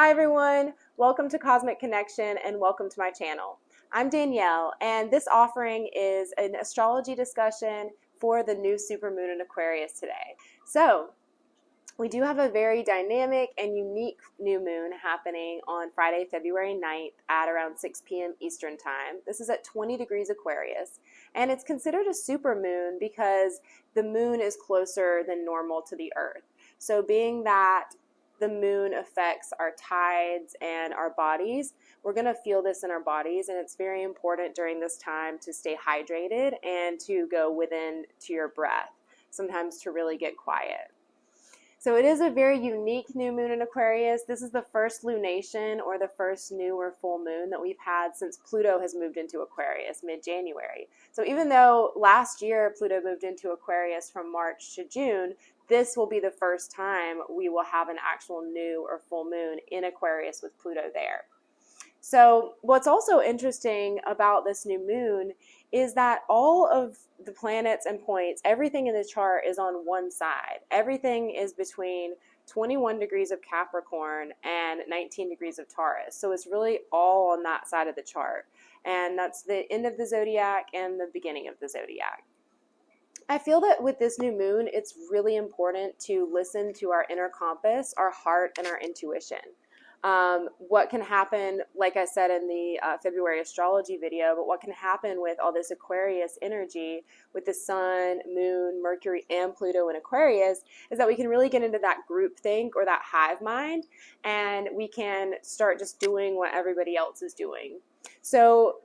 Hi everyone, welcome to Cosmic Connection and welcome to my channel. I'm Danielle and this offering is an astrology discussion for the new supermoon in Aquarius today. So we do have a very dynamic and unique new moon happening on Friday, February 9th at around 6 p.m. Eastern Time. This is at 20 degrees Aquarius, and it's considered a supermoon because the moon is closer than normal to the Earth. So being that the moon affects our tides and our bodies, we're going to feel this in our bodies, and it's very important during this time to stay hydrated and to go within to your breath, sometimes to really get quiet. So it is a very unique new moon in Aquarius. This is the first lunation or the first new or full moon that we've had since Pluto has moved into Aquarius mid-January. So even though last year Pluto moved into Aquarius from March to June, this will be the first time we will have an actual new or full moon in Aquarius with Pluto there. So what's also interesting about this new moon is that all of the planets and points, everything in the chart is on one side. Everything is between 21 degrees of Capricorn and 19 degrees of Taurus. So it's really all on that side of the chart. And that's the end of the zodiac and the beginning of the zodiac. I feel that with this new moon, it's really important to listen to our inner compass, our heart, and our intuition. What can happen, like I said in the February astrology video, but what can happen with all this Aquarius energy with the sun, moon, Mercury, and Pluto in Aquarius is that we can really get into that groupthink or that hive mind, and we can start just doing what everybody else is doing. So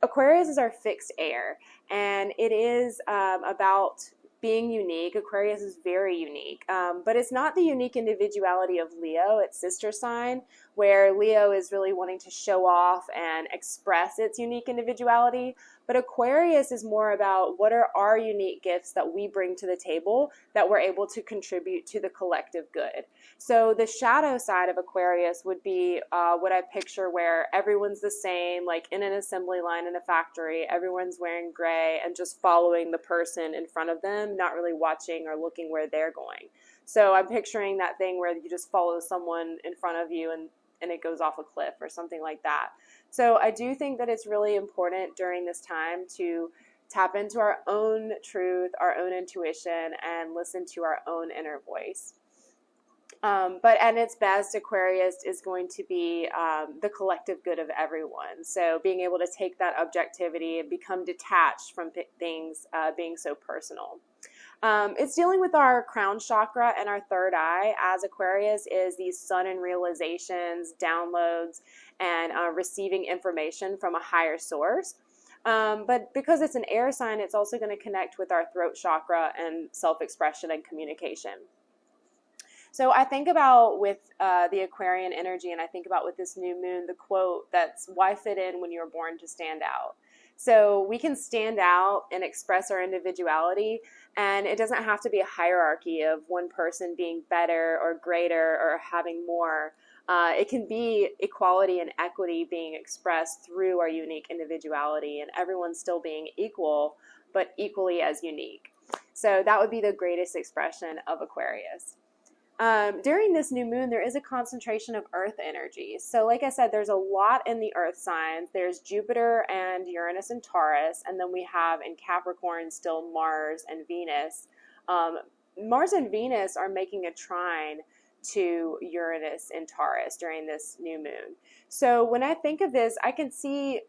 Aquarius is our fixed air, and it is about being unique. Aquarius is very unique, but it's not the unique individuality of Leo, its sister sign, where Leo is really wanting to show off and express its unique individuality. But Aquarius is more about what are our unique gifts that we bring to the table that we're able to contribute to the collective good. So the shadow side of Aquarius would be what I picture, where everyone's the same, like in an assembly line in a factory, everyone's wearing gray and just following the person in front of them, not really watching or looking where they're going. So I'm picturing that thing where you just follow someone in front of you and it goes off a cliff or something like that. So I do think that it's really important during this time to tap into our own truth, our own intuition, and listen to our own inner voice. But at its best, Aquarius is going to be the collective good of everyone. So being able to take that objectivity and become detached from things being so personal. It's dealing with our crown chakra and our third eye, as Aquarius is these sudden realizations, downloads, and receiving information from a higher source. But because it's an air sign, it's also going to connect with our throat chakra and self-expression and communication. So I think about with the Aquarian energy, and I think about with this new moon, the quote that's, "Why fit in when you were born to stand out?" So we can stand out and express our individuality, and it doesn't have to be a hierarchy of one person being better or greater or having more. It can be equality and equity being expressed through our unique individuality, and everyone still being equal, but equally as unique. So that would be the greatest expression of Aquarius. During this new moon, there is a concentration of Earth energy. So like I said, there's a lot in the Earth signs. There's Jupiter and Uranus and Taurus, and then we have in Capricorn still Mars and Venus. Mars and Venus are making a trine to Uranus and Taurus during this new moon. So when I think of this, I can see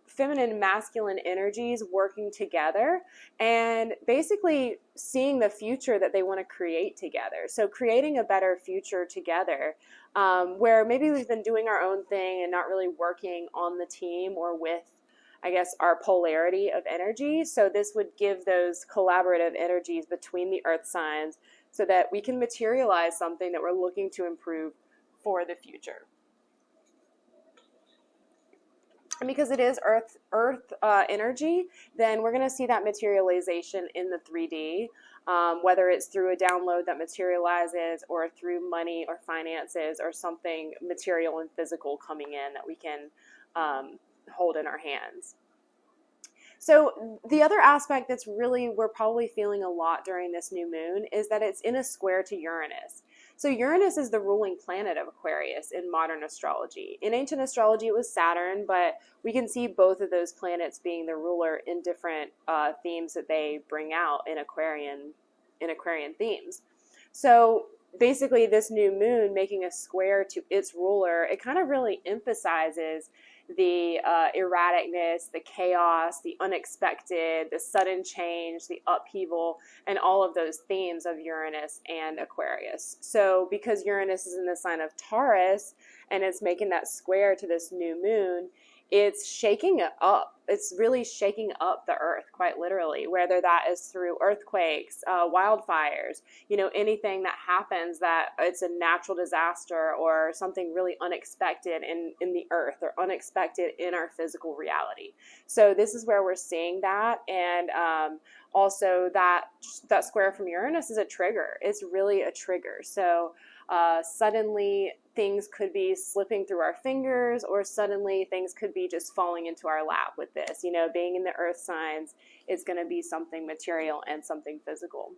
feminine and masculine energies working together and basically seeing the future that they want to create together. So creating a better future together, where maybe we've been doing our own thing and not really working on the team or with, I guess, our polarity of energy. So this would give those collaborative energies between the earth signs so that we can materialize something that we're looking to improve for the future. And because it is earth energy, then we're going to see that materialization in the 3D, whether it's through a download that materializes or through money or finances or something material and physical coming in that we can hold in our hands. So the other aspect that's really, we're probably feeling a lot during this new moon is that it's in a square to Uranus. So Uranus is the ruling planet of Aquarius in modern astrology. In ancient astrology, it was Saturn, but we can see both of those planets being the ruler in different themes that they bring out in Aquarian themes. So basically, this new moon making a square to its ruler, it kind of really emphasizes the erraticness, the chaos, the unexpected, the sudden change, the upheaval, and all of those themes of Uranus and Aquarius. So because Uranus is in the sign of Taurus and it's making that square to this new moon, it's shaking it up. It's really shaking up the earth, quite literally, whether that is through earthquakes, wildfires, anything that happens that it's a natural disaster or something really unexpected in the earth or unexpected in our physical reality. So this is where we're seeing that. And also that square from Uranus is a trigger. It's really a trigger. So suddenly things could be slipping through our fingers, or suddenly things could be just falling into our lap with this. Being in the earth signs, it's going to be something material and something physical.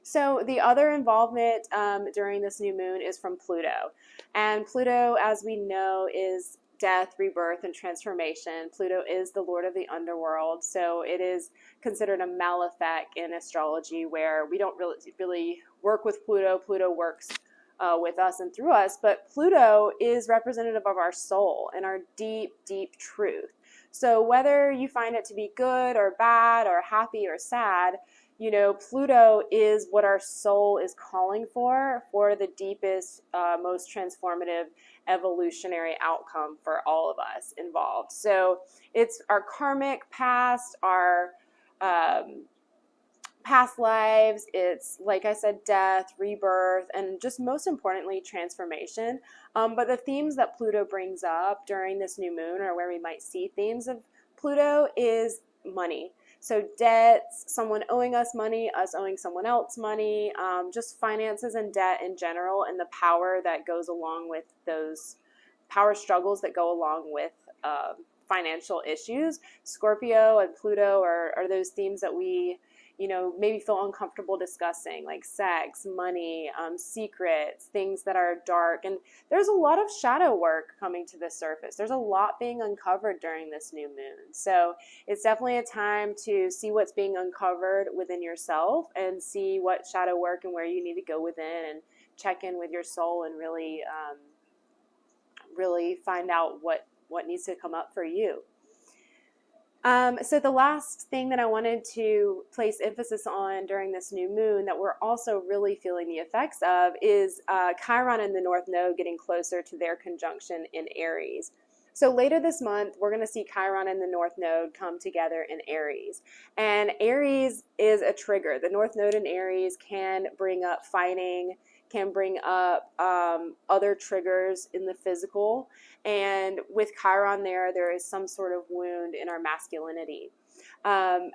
So the other involvement during this new moon is from Pluto. And Pluto, as we know, is death, rebirth, and transformation. Pluto is the lord of the underworld, so it is considered a malefic in astrology, where we don't really work with Pluto. Pluto works with us and through us, but Pluto is representative of our soul and our deep, deep truth. So whether you find it to be good or bad or happy or sad, Pluto is what our soul is calling for the deepest, most transformative evolutionary outcome for all of us involved. So it's our karmic past, our past lives. It's, like I said, death, rebirth, and just most importantly, transformation. But the themes that Pluto brings up during this new moon, or where we might see themes of Pluto, is money. So debts, someone owing us money, us owing someone else money, just finances and debt in general, and the power that goes along with those power struggles that go along with financial issues. Scorpio and Pluto are those themes that we maybe feel uncomfortable discussing, like sex, money, secrets, things that are dark. And there's a lot of shadow work coming to the surface. There's a lot being uncovered during this new moon. So it's definitely a time to see what's being uncovered within yourself and see what shadow work and where you need to go within and check in with your soul and really find out what needs to come up for you. So the last thing that I wanted to place emphasis on during this new moon that we're also really feeling the effects of is Chiron and the North Node getting closer to their conjunction in Aries. So later this month, we're going to see Chiron and the North Node come together in Aries. And Aries is a trigger. The North Node in Aries can bring up fighting, can bring up other triggers in the physical. And with Chiron there is some sort of wound in our masculinity.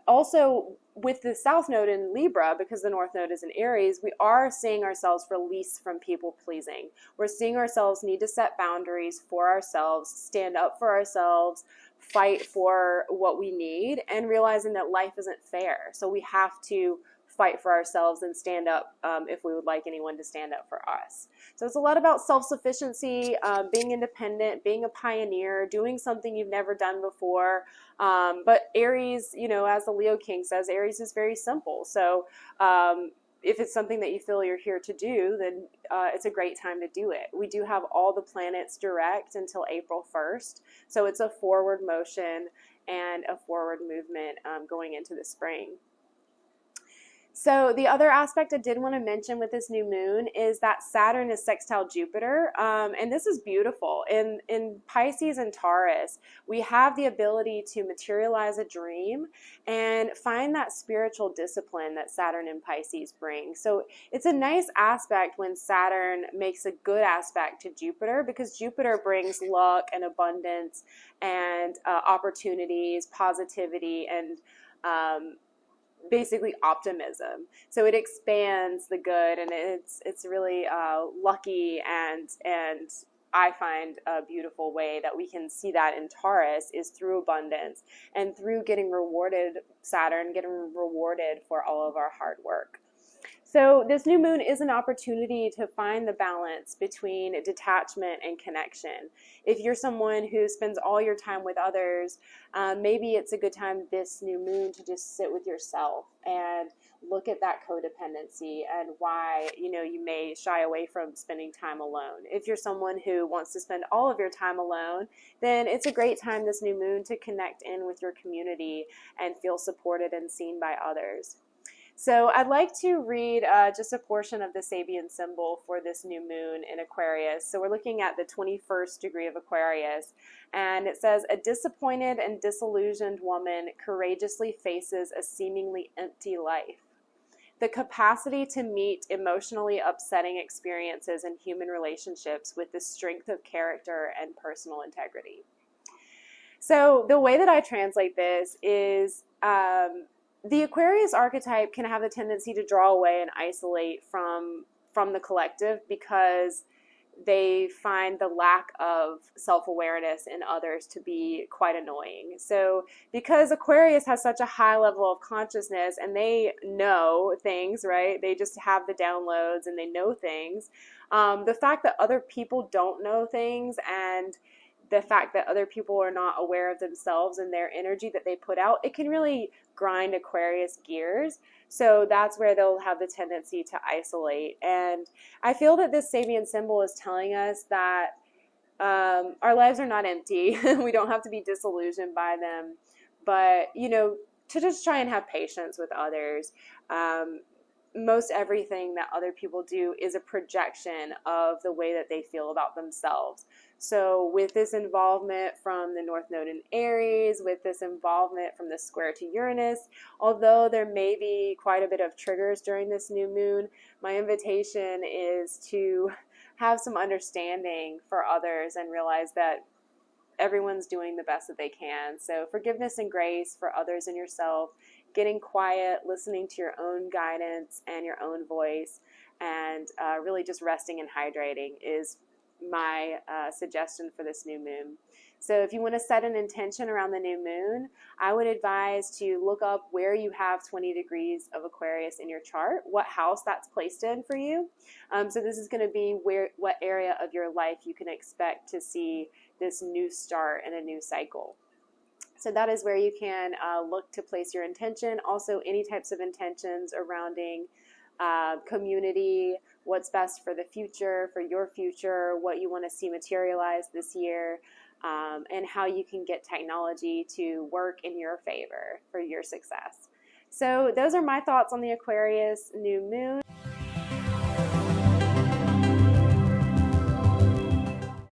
Also, with the South Node in Libra, because the North Node is in Aries, we are seeing ourselves release from people pleasing. We're seeing ourselves need to set boundaries for ourselves, stand up for ourselves, fight for what we need, and realizing that life isn't fair. So we have to fight for ourselves and stand up if we would like anyone to stand up for us. So it's a lot about self-sufficiency, being independent, being a pioneer, doing something you've never done before. But Aries, as the Leo King says, Aries is very simple. So if it's something that you feel you're here to do, then it's a great time to do it. We do have all the planets direct until April 1st. So it's a forward motion and a forward movement going into the spring. So the other aspect I did want to mention with this new moon is that Saturn is sextile Jupiter, and this is beautiful. In Pisces and Taurus, we have the ability to materialize a dream and find that spiritual discipline that Saturn and Pisces bring. So it's a nice aspect when Saturn makes a good aspect to Jupiter, because Jupiter brings luck and abundance and opportunities, positivity, and basically optimism. So it expands the good, and it's really lucky, and I find a beautiful way that we can see that in Taurus is through abundance and through getting rewarded, Saturn getting rewarded for all of our hard work. So this new moon is an opportunity to find the balance between detachment and connection. If you're someone who spends all your time with others, maybe it's a good time this new moon to just sit with yourself and look at that codependency and why, you may shy away from spending time alone. If you're someone who wants to spend all of your time alone, then it's a great time this new moon to connect in with your community and feel supported and seen by others. So I'd like to read just a portion of the Sabian symbol for this new moon in Aquarius. So we're looking at the 21st degree of Aquarius, and it says, a disappointed and disillusioned woman courageously faces a seemingly empty life. The capacity to meet emotionally upsetting experiences in human relationships with the strength of character and personal integrity. So the way that I translate this is, the Aquarius archetype can have a tendency to draw away and isolate from the collective because they find the lack of self-awareness in others to be quite annoying. So because Aquarius has such a high level of consciousness and they know things, right? They just have the downloads and they know things. The fact that other people don't know things and the fact that other people are not aware of themselves and their energy that they put out, it can really grind Aquarius gears. So that's where they'll have the tendency to isolate. And I feel that this Sabian symbol is telling us that our lives are not empty. We don't have to be disillusioned by them. But, to just try and have patience with others. Most everything that other people do is a projection of the way that they feel about themselves. So with this involvement from the North Node in Aries, with this involvement from the square to Uranus, although there may be quite a bit of triggers during this new moon, my invitation is to have some understanding for others and realize that everyone's doing the best that they can. So forgiveness and grace for others and yourself, getting quiet, listening to your own guidance and your own voice, and really just resting and hydrating is my suggestion for this new moon. So if you want to set an intention around the new moon, I would advise to look up where you have 20 degrees of Aquarius in your chart, what house that's placed in for you. So this is going to be what area of your life you can expect to see this new start and a new cycle. So that is where you can look to place your intention. Also, any types of intentions surrounding community, what's best for the future, for your future, what you want to see materialize this year, and how you can get technology to work in your favor for your success. So those are my thoughts on the Aquarius new moon.